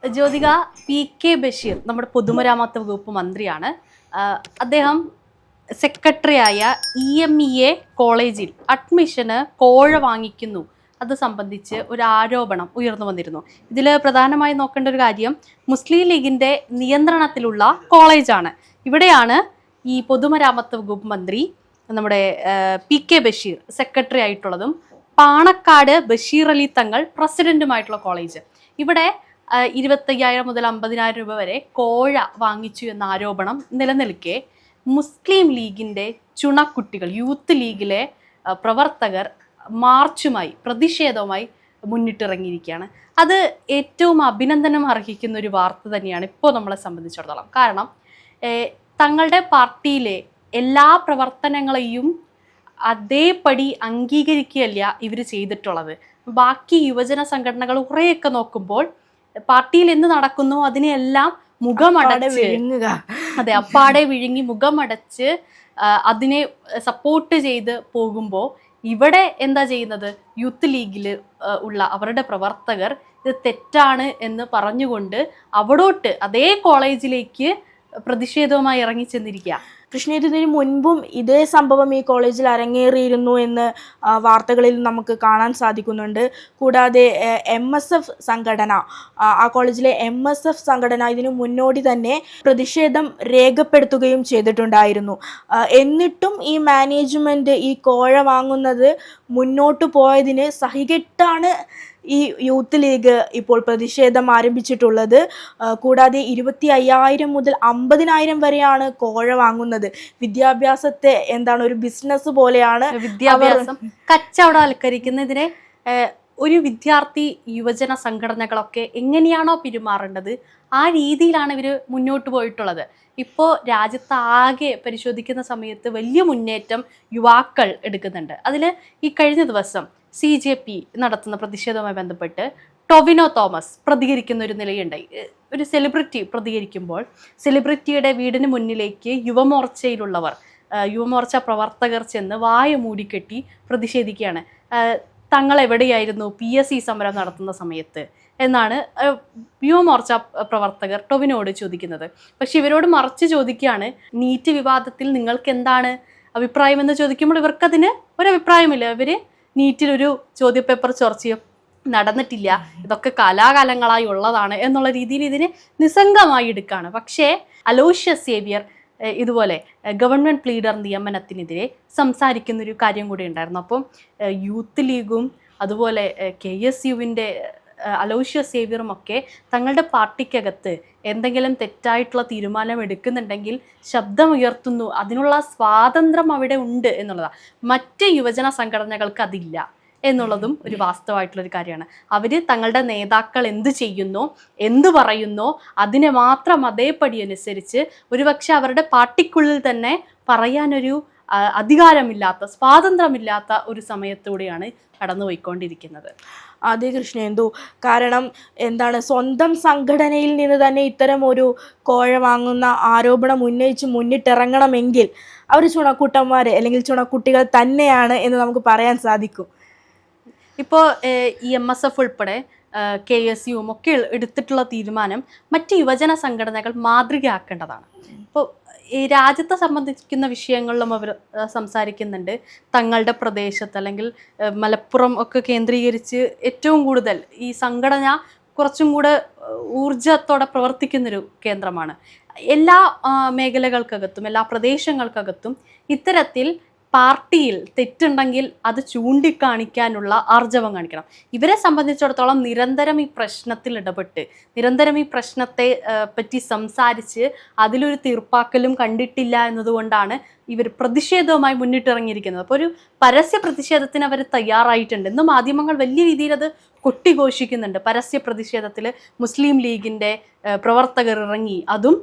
Jyothika, P K. Basheer നമ്മുടെ പൊതുമരാമത്ത് വകുപ്പ് മന്ത്രിയാണ്. അദ്ദേഹം സെക്രട്ടറിയായ EMEA കോളേജിൽ അഡ്മിഷന് കോഴ വാങ്ങിക്കുന്നു അത് സംബന്ധിച്ച് ഒരു ആരോപണം ഉയർന്നു വന്നിരുന്നു. ഇതിൽ പ്രധാനമായി നോക്കേണ്ട ഒരു കാര്യം, മുസ്ലിം ലീഗിന്റെ നിയന്ത്രണത്തിലുള്ള കോളേജാണ്. ഇവിടെയാണ് ഈ പൊതുമരാമത്ത് വകുപ്പ് മന്ത്രി നമ്മുടെ പി.കെ. ബഷീർ സെക്രട്ടറി ആയിട്ടുള്ളതും പാണക്കാട് ബഷീർ അലി തങ്ങൾ പ്രസിഡന്റുമായിട്ടുള്ള കോളേജ്. ഇവിടെ 25,000 മുതൽ 50,000 രൂപ വരെ കോഴ വാങ്ങിച്ചു എന്ന ആരോപണം നിലനിൽക്കെ മുസ്ലിം ലീഗിന്റെ ചുണക്കുട്ടികൾ, യൂത്ത് ലീഗിലെ പ്രവർത്തകർ മാർച്ചുമായി, പ്രതിഷേധവുമായി മുന്നിട്ടിറങ്ങിയിരിക്കുകയാണ്. അത് ഏറ്റവും അഭിനന്ദനം അർഹിക്കുന്ന ഒരു വാർത്ത തന്നെയാണ് ഇപ്പോൾ നമ്മളെ സംബന്ധിച്ചിടത്തോളം. കാരണം തങ്ങളുടെ പാർട്ടിയിലെ എല്ലാ പ്രവർത്തനങ്ങളെയും അതേപടി അംഗീകരിക്കുകയല്ല ഇവർ ചെയ്തിട്ടുള്ളത്. ബാക്കി യുവജന സംഘടനകൾ കുറേയൊക്കെ നോക്കുമ്പോൾ പാർട്ടിയിൽ എന്ത് നടക്കുന്നു അതിനെല്ലാം മുഖമടച്ച്, അതെ, അപ്പാടെ വിഴുങ്ങി മുഖമടച്ച് അതിനെ സപ്പോർട്ട് ചെയ്ത് പോകുമ്പോൾ ഇവിടെ എന്താ ചെയ്യുന്നത്? യൂത്ത് ലീഗിൽ ഉള്ള അവരുടെ പ്രവർത്തകർ ഇത് തെറ്റാണ് എന്ന് പറഞ്ഞുകൊണ്ട് അവിടോട്ട് അതേ കോളേജിലേക്ക് പ്രതിഷേധവുമായി ഇറങ്ങി ചെന്നിരിക്കുക. കൃഷ്ണ, ഇതിനു മുൻപും ഇതേ സംഭവം ഈ കോളേജിൽ അരങ്ങേറിയിരുന്നു എന്ന് വാർത്തകളിൽ നമുക്ക് കാണാൻ സാധിക്കുന്നുണ്ട്. കൂടാതെ MSF സംഘടന, ആ കോളേജിലെ MSF സംഘടന ഇതിനു മുന്നോടി തന്നെ പ്രതിഷേധം രേഖപ്പെടുത്തുകയും ചെയ്തിട്ടുണ്ടായിരുന്നു. എന്നിട്ടും ഈ മാനേജ്മെൻറ്റ് ഈ കോഴ വാങ്ങുന്നത് മുന്നോട്ട് പോയതിന് സഹികെട്ടാണ് ഈ യൂത്ത് ലീഗ് ഇപ്പോൾ പ്രതിഷേധം ആരംഭിച്ചിട്ടുള്ളത്. കൂടാതെ 25,000 മുതൽ 50,000 വരെയാണ് കോഴ വാങ്ങുന്നത്. വിദ്യാഭ്യാസത്തെ ഒരു ബിസിനസ് പോലെയാണ് വിദ്യാഭ്യാസം കച്ചവടവൽക്കരിക്കുന്നതിനെ ഒരു വിദ്യാർത്ഥി യുവജന സംഘടനകളൊക്കെ എങ്ങനെയാണോ പെരുമാറേണ്ടത് ആ രീതിയിലാണ് ഇവർ മുന്നോട്ട് പോയിട്ടുള്ളത്. ഇപ്പോൾ രാജ്യത്താകെ പരിശോധിക്കുന്ന സമയത്ത് വലിയ മുന്നേറ്റം യുവാക്കൾ എടുക്കുന്നുണ്ട്. അതിൽ ഈ കഴിഞ്ഞ ദിവസം CJP നടത്തുന്ന പ്രതിഷേധവുമായി ബന്ധപ്പെട്ട് ടൊവിനോ തോമസ് പ്രതികരിക്കുന്ന ഒരു നിലയുണ്ടായി. ഒരു സെലിബ്രിറ്റി പ്രതികരിക്കുമ്പോൾ സെലിബ്രിറ്റിയുടെ വീടിന് മുന്നിലേക്ക് യുവമോർച്ച പ്രവർത്തകർ ചെന്ന് വായ മൂടിക്കെട്ടി പ്രതിഷേധിക്കുകയാണ്. തങ്ങൾ എവിടെയായിരുന്നു PSC സമരം നടത്തുന്ന സമയത്ത് എന്നാണ് യുവമോർച്ച പ്രവർത്തകർ ടൊവിനോട് ചോദിക്കുന്നത്. പക്ഷെ ഇവരോട് മറിച്ച് ചോദിക്കുകയാണ്, നീറ്റ് വിവാദത്തിൽ നിങ്ങൾക്ക് എന്താണ് അഭിപ്രായം എന്ന് ചോദിക്കുമ്പോൾ ഇവർക്കതിന് ഒരഭിപ്രായമില്ല. ഇവർ നീറ്റിലൊരു ചോദ്യപേപ്പർ ചർച്ചയും നടന്നിട്ടില്ല, ഇതൊക്കെ കലാകാലങ്ങളായി ഉള്ളതാണ് എന്നുള്ള രീതിയിൽ ഇതിനെ നിസ്സംഗമായി എടുക്കുകയാണ്. പക്ഷേ അലോഷ്യസ് സേവ്യർ ഇതുപോലെ ഗവൺമെൻറ് ലീഡർ നിയമനത്തിനെതിരെ സംസാരിക്കുന്നൊരു കാര്യം കൂടി ഉണ്ടായിരുന്നു. അപ്പം യൂത്ത് ലീഗും അതുപോലെ KSUവിൻ്റെ അലോഷ്യസ് സേവ്യറും ഒക്കെ തങ്ങളുടെ പാർട്ടിക്കകത്ത് എന്തെങ്കിലും തെറ്റായിട്ടുള്ള തീരുമാനം എടുക്കുന്നുണ്ടെങ്കിൽ ശബ്ദമുയർത്തുന്നു. അതിനുള്ള സ്വാതന്ത്ര്യം അവിടെ ഉണ്ട് എന്നുള്ളതാണ്. മറ്റ് യുവജന സംഘടനകൾക്ക് അതില്ല എന്നുള്ളതും ഒരു വാസ്തവമായിട്ടുള്ളൊരു കാര്യമാണ്. അവർ തങ്ങളുടെ നേതാക്കൾ എന്ത് ചെയ്യുന്നോ എന്ത് പറയുന്നോ അതിനെ മാത്രം അതേപടി അനുസരിച്ച് ഒരുപക്ഷെ അവരുടെ പാർട്ടിക്കുള്ളിൽ തന്നെ പറയാനൊരു അധികാരമില്ലാത്ത, സ്വാതന്ത്ര്യമില്ലാത്ത ഒരു സമയത്തൂടെയാണ് കടന്നുപോയിക്കൊണ്ടിരിക്കുന്നത്. അതേ കൃഷ്ണേന്ദു, കാരണം സ്വന്തം സംഘടനയിൽ നിന്ന് തന്നെ ഇത്തരം ഒരു കോഴ വാങ്ങുന്ന ആരോപണം ഉന്നയിച്ച് മുന്നിട്ടിറങ്ങണമെങ്കിൽ അവർ ചുണക്കുട്ടന്മാരെ അല്ലെങ്കിൽ ചുണക്കുട്ടികൾ തന്നെയാണ് എന്ന് നമുക്ക് പറയാൻ സാധിക്കും. ഇപ്പോൾ ഈ MSF ഉൾപ്പെടെ KSUവും ഒക്കെ എടുത്തിട്ടുള്ള തീരുമാനം മറ്റ് യുവജന സംഘടനകൾ മാതൃകയാക്കേണ്ടതാണ്. ഇപ്പോൾ ഈ രാജ്യത്തെ സംബന്ധിക്കുന്ന വിഷയങ്ങളിലും അവർ സംസാരിക്കുന്നുണ്ട്. തങ്ങളുടെ പ്രദേശത്ത് അല്ലെങ്കിൽ മലപ്പുറം ഒക്കെ കേന്ദ്രീകരിച്ച് ഏറ്റവും കൂടുതൽ ഈ സംഘടന കുറച്ചും കൂടെ ഊർജത്തോടെ പ്രവർത്തിക്കുന്നൊരു കേന്ദ്രമാണ്. എല്ലാ മേഖലകൾക്കകത്തും എല്ലാ പ്രദേശങ്ങൾക്കകത്തും ഇത്തരത്തിൽ പാർട്ടിയിൽ തെറ്റുണ്ടെങ്കിൽ അത് ചൂണ്ടിക്കാണിക്കാനുള്ള ആർജവം കാണിക്കണം. ഇവരെ സംബന്ധിച്ചിടത്തോളം നിരന്തരം ഈ പ്രശ്നത്തിൽ ഇടപെട്ട് നിരന്തരം ഈ പ്രശ്നത്തെ പറ്റി സംസാരിച്ച് അതിലൊരു തീർപ്പാക്കലും കണ്ടിട്ടില്ല എന്നതുകൊണ്ടാണ് ഇവർ പ്രതിഷേധവുമായി മുന്നിട്ടിറങ്ങിയിരിക്കുന്നത്. അപ്പോൾ ഒരു പരസ്യ പ്രതിഷേധത്തിന് അവർ തയ്യാറായിട്ടുണ്ട്. ഇന്ന് മാധ്യമങ്ങൾ വലിയ രീതിയിൽ അത് കൊട്ടിഘോഷിക്കുന്നുണ്ട്. പരസ്യ പ്രതിഷേധത്തിൽ മുസ്ലിം ലീഗിൻ്റെ പ്രവർത്തകർ ഇറങ്ങി, അതും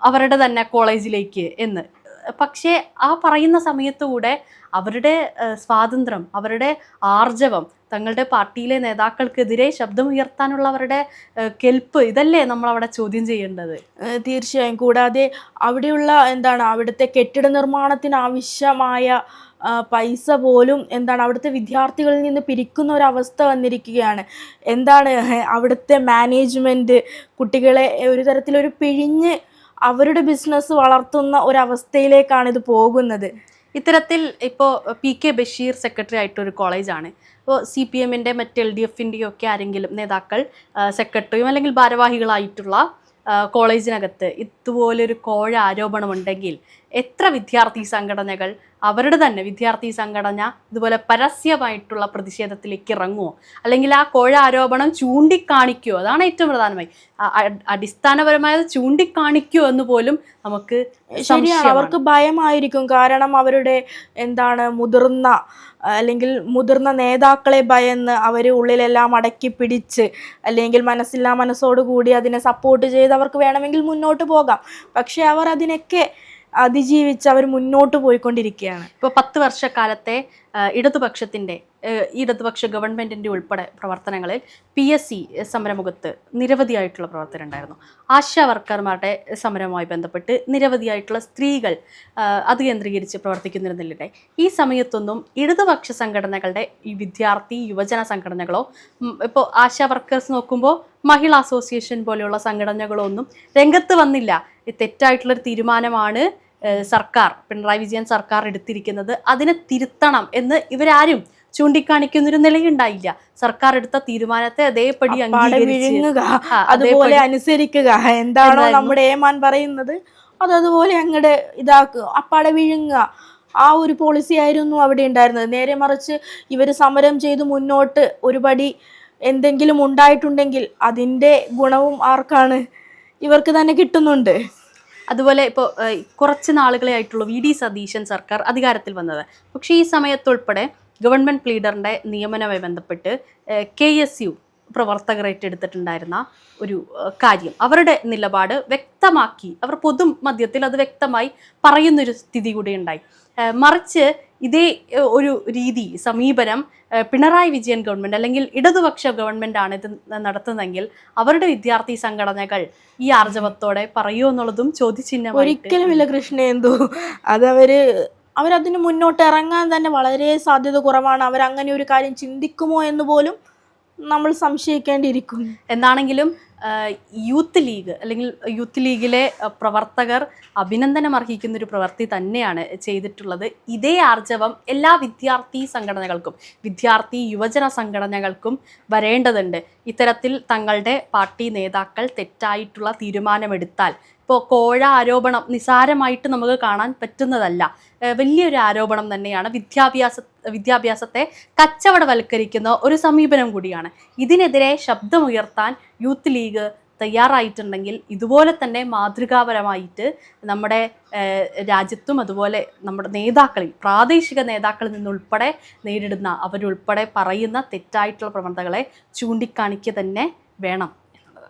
അവരുടെ തന്നെ കോളേജിലേക്ക് എന്ന്. പക്ഷേ ആ പറയുന്ന സമയത്തുകൂടെ അവരുടെ സ്വാതന്ത്ര്യം, അവരുടെ ആർജവം, തങ്ങളുടെ പാർട്ടിയിലെ നേതാക്കൾക്കെതിരെ ശബ്ദമുയർത്താനുള്ള അവരുടെ കെൽപ്പ്, ഇതല്ലേ നമ്മളവിടെ ചോദ്യം ചെയ്യേണ്ടത്? തീർച്ചയായും. കൂടാതെ അവിടെയുള്ള അവിടുത്തെ കെട്ടിട നിർമ്മാണത്തിന് ആവശ്യമായ പൈസ പോലും എന്താണ് അവിടുത്തെ വിദ്യാർത്ഥികളിൽ നിന്ന് പിരിക്കുന്ന ഒരവസ്ഥ വന്നിരിക്കുകയാണ്. എന്താണ് അവിടുത്തെ മാനേജ്മെൻറ്റ് കുട്ടികളെ ഒരു തരത്തിലൊരു പിഴിഞ്ഞ് അവരുടെ ബിസിനസ് വളർത്തുന്ന ഒരവസ്ഥയിലേക്കാണ് ഇത് പോകുന്നത്. ഇത്തരത്തിൽ ഇപ്പോൾ PK ബഷീർ സെക്രട്ടറി ആയിട്ടൊരു കോളേജാണ്. ഇപ്പോൾ CPM-ൻ്റെ മറ്റ് LDF-ൻ്റെയും ഒക്കെ ആരെങ്കിലും നേതാക്കൾ സെക്രട്ടറിയും അല്ലെങ്കിൽ ഭാരവാഹികളായിട്ടുള്ള കോളേജിനകത്ത് ഇതുപോലൊരു കോഴ ആരോപണമുണ്ടെങ്കിൽ എത്ര വിദ്യാർത്ഥി സംഘടനകൾ അവരുടെ തന്നെ വിദ്യാർത്ഥി സംഘടന ഇതുപോലെ പരസ്യമായിട്ടുള്ള പ്രതിഷേധത്തിലേക്ക് ഇറങ്ങുമോ, അല്ലെങ്കിൽ ആ കോഴ ആരോപണം ചൂണ്ടിക്കാണിക്കുമോ? അതാണ് ഏറ്റവും പ്രധാനമായി. അടിസ്ഥാനപരമായത് ചൂണ്ടിക്കാണിക്കുമോ എന്ന് പോലും നമുക്ക് ശരിയാണ്. അവർക്ക് ഭയമായിരിക്കും. കാരണം അവരുടെ എന്താണ് മുതിർന്ന നേതാക്കളെ ഭയന്ന് അവർ ഉള്ളിലെല്ലാം അടക്കി പിടിച്ച് അല്ലെങ്കിൽ മനസ്സോടുകൂടി അതിനെ സപ്പോർട്ട് ചെയ്ത് അവർക്ക് വേണമെങ്കിൽ മുന്നോട്ട് പോകാം. പക്ഷെ അവർ അതിനൊക്കെ അതിജീവിച്ച് അവർ മുന്നോട്ട് പോയിക്കൊണ്ടിരിക്കുകയാണ്. ഇപ്പോൾ 10 വർഷക്കാലത്തെ ഇടതുപക്ഷ ഗവൺമെൻറ്റിൻ്റെ ഉൾപ്പെടെ പ്രവർത്തനങ്ങളിൽ PSC സമരമുഖത്ത് നിരവധിയായിട്ടുള്ള പ്രവർത്തനം ഉണ്ടായിരുന്നു. ആശാ വർക്കർമാരുടെ സമരവുമായി ബന്ധപ്പെട്ട് നിരവധിയായിട്ടുള്ള സ്ത്രീകൾ അത് കേന്ദ്രീകരിച്ച് പ്രവർത്തിക്കുന്നിരുന്നില്ലേ? ഈ സമയത്തൊന്നും ഇടതുപക്ഷ സംഘടനകളുടെ ഈ വിദ്യാർത്ഥി യുവജന സംഘടനകളോ ഇപ്പോൾ ആശാ വർക്കേഴ്സ് നോക്കുമ്പോൾ മഹിളാ അസോസിയേഷൻ പോലെയുള്ള സംഘടനകളോ ഒന്നും രംഗത്ത് വന്നില്ല. തെറ്റായിട്ടുള്ളൊരു തീരുമാനമാണ് പിണറായി വിജയൻ സർക്കാർ എടുത്തിരിക്കുന്നത്, അതിനെ തിരുത്തണം എന്ന് ഇവരാരും ചൂണ്ടിക്കാണിക്കുന്നൊരു നിലയുണ്ടായില്ല. സർക്കാർ എടുത്ത തീരുമാനത്തെ അതേപടി വിഴുങ്ങുക, അതുപോലെ അനുസരിക്കുക. എന്താണോ നമ്മുടെ ഏമാൻ പറയുന്നത് അതുപോലെ അങ്ങോട്ട് ഇതാക്കുക, അപ്പാടെ വിഴുങ്ങുക. ആ ഒരു പോളിസി ആയിരുന്നു അവിടെ ഉണ്ടായിരുന്നത്. നേരെ മറിച്ച് ഇവർ സമരം ചെയ്ത് മുന്നോട്ട് ഒരുപടി എന്തെങ്കിലും ഉണ്ടായിട്ടുണ്ടെങ്കിൽ അതിൻ്റെ ഗുണവും ആർക്കാണ്? ഇവർക്ക് തന്നെ കിട്ടുന്നുണ്ട്. അതുപോലെ ഇപ്പോൾ കുറച്ച് നാളുകളെ ആയിട്ടുള്ള VD സതീശൻ സർക്കാർ അധികാരത്തിൽ വന്നത്. പക്ഷേ ഈ സമയത്തുൾപ്പെടെ ഗവൺമെൻറ് ലീഡറിൻ്റെ നിയമനവുമായി ബന്ധപ്പെട്ട് KSU പ്രവർത്തകർ ഏറ്റെടുത്തിട്ടുണ്ടായിരുന്ന ഒരു കാര്യം, അവരുടെ നിലപാട് വ്യക്തമാക്കി അവർ പൊതുമധ്യത്തിൽ അത് വ്യക്തമായി പറയുന്നൊരു സ്ഥിതി കൂടി ഉണ്ടായി. മറിച്ച് ഇതേ ഒരു സമീപനം പിണറായി വിജയൻ ഗവൺമെൻറ് അല്ലെങ്കിൽ ഇടതുപക്ഷ ഗവൺമെൻറ്റാണ് ഇത് നടത്തുന്നതെങ്കിൽ അവരുടെ വിദ്യാർത്ഥി സംഘടനകൾ ഈ ആർജവത്തോടെ പറയുമോ എന്നുള്ളതും ചോദ്യചിഹ്നം. ഒരിക്കലുമില്ല കൃഷ്ണേന്ദു. അവരതിന് മുന്നോട്ട് ഇറങ്ങാൻ തന്നെ വളരെ സാധ്യത കുറവാണ്. അവരങ്ങനെ ഒരു കാര്യം ചിന്തിക്കുമോ എന്ന് പോലും നമ്മൾ സംശയിക്കേണ്ടിയിരിക്കും. എന്നാണെങ്കിലും യൂത്ത് ലീഗിലെ പ്രവർത്തകർ അഭിനന്ദനം അർഹിക്കുന്നൊരു പ്രവൃത്തി തന്നെയാണ് ചെയ്തിട്ടുള്ളത്. ഇതേ ആർജവം എല്ലാ വിദ്യാർത്ഥി യുവജന സംഘടനകൾക്കും വരേണ്ടതുണ്ട്. ഇത്തരത്തിൽ തങ്ങളുടെ പാർട്ടി നേതാക്കൾ തെറ്റായിട്ടുള്ള തീരുമാനമെടുത്താൽ, ഇപ്പോൾ കോഴ ആരോപണം നിസാരമായിട്ട് നമുക്ക് കാണാൻ പറ്റുന്നതല്ല, വലിയൊരു ആരോപണം തന്നെയാണ്. വിദ്യാഭ്യാസത്തെ കച്ചവടവൽക്കരിക്കുന്ന ഒരു സമീപനം കൂടിയാണ്. ഇതിനെതിരെ ശബ്ദമുയർത്താൻ യൂത്ത് ലീഗ് തയ്യാറായിട്ടുണ്ടെങ്കിൽ ഇതുപോലെ തന്നെ മാതൃകാപരമായിട്ട് നമ്മുടെ രാജ്യത്തും അതുപോലെ നമ്മുടെ പ്രാദേശിക നേതാക്കളിൽ നിന്നുൾപ്പെടെ അവരുൾപ്പെടെ പറയുന്ന തെറ്റായിട്ടുള്ള പ്രവണതകളെ ചൂണ്ടിക്കാണിക്കുക തന്നെ വേണം എന്നുള്ളത്.